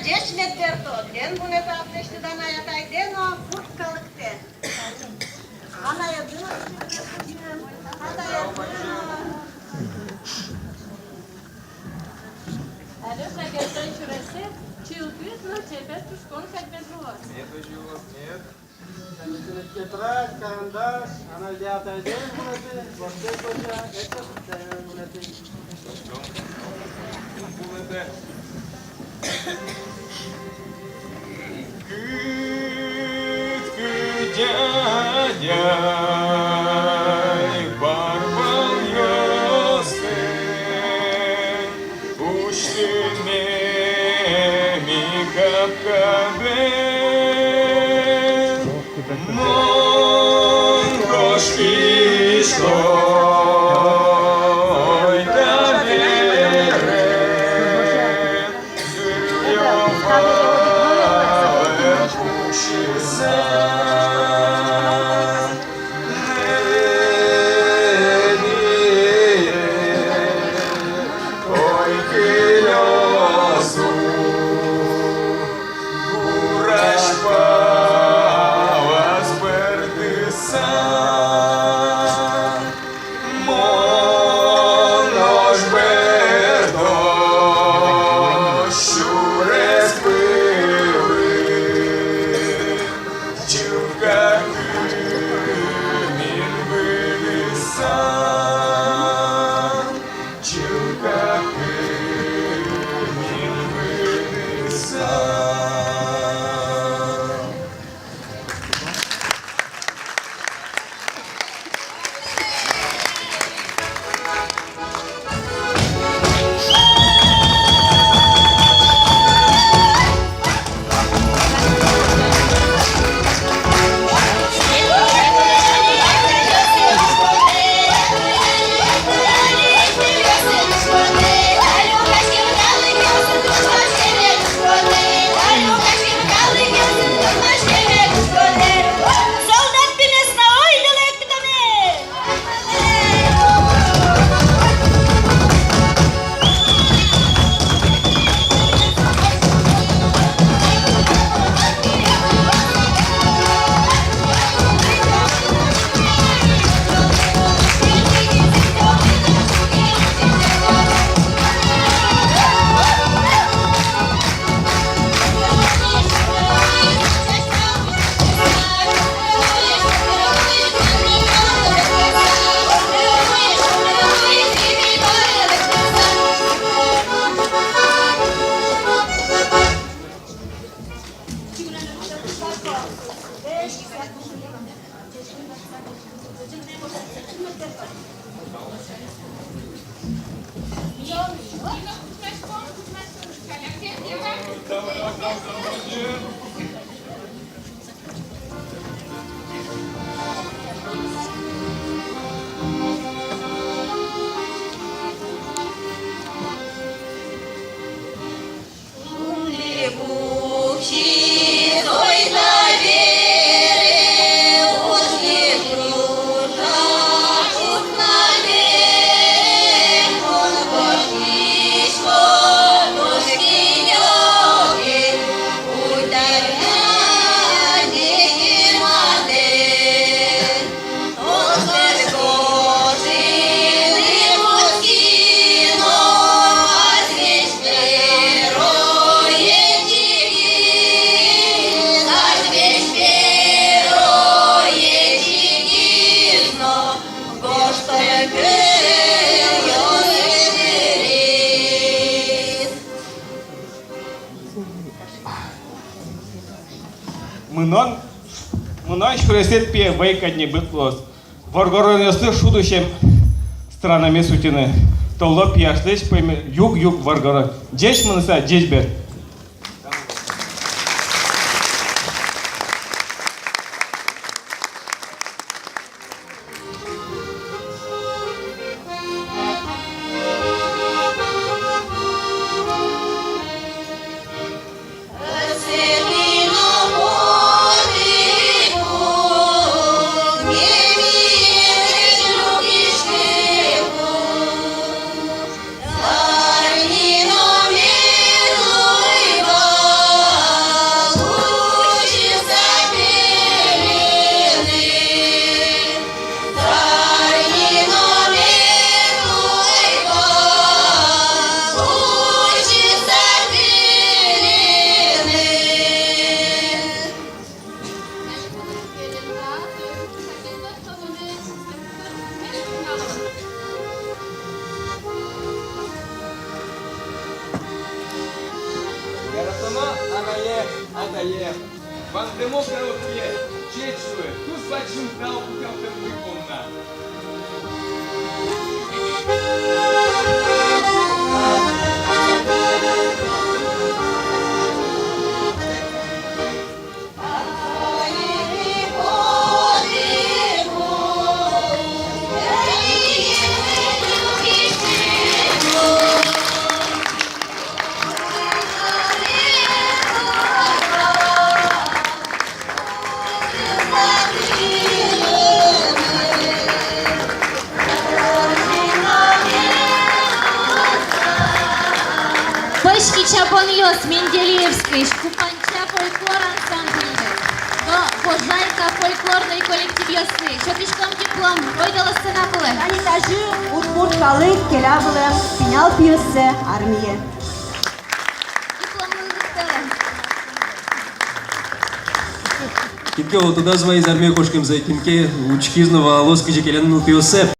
Geçmek derdi. Den bunu tapleştiden ayatay den o kurtkalıkten. Anaya bunu Алло, шагертай шурасы, чилкüz mü çepet tuşkonu kadar var. Нет, уже у вас нет. Тетрадь, карандаш, она взята день bunati, boshqa ko'cha, erta bunati. Bunate. Küt dядя, barbar yosem, uçtime mi kapkabe, mon koşkişlo. Мной шуресет пе вейкадне бытлос. Варгоронесы шудущем странами сутины. Толло пьяшлыш пойме юг варгорон. Джеш мынса джеш бер. Дай мне Ано, анае, адае. Ван демократия, чечуе, тут бачим дал путем выполна. Пышки Чапоньос Менделєєвський, Шкупанча фольклор ансамблі, до Божайка фольклорний колектив Йоси, Чопішком диплом, Ойдала сцена були. Yani taşı Udmurtkalık kelabılım, final piyası armiye. Дипломли листили. Кітке отуда звої з армії кошким зайкінки, учки знова лоски жекелян піосеп.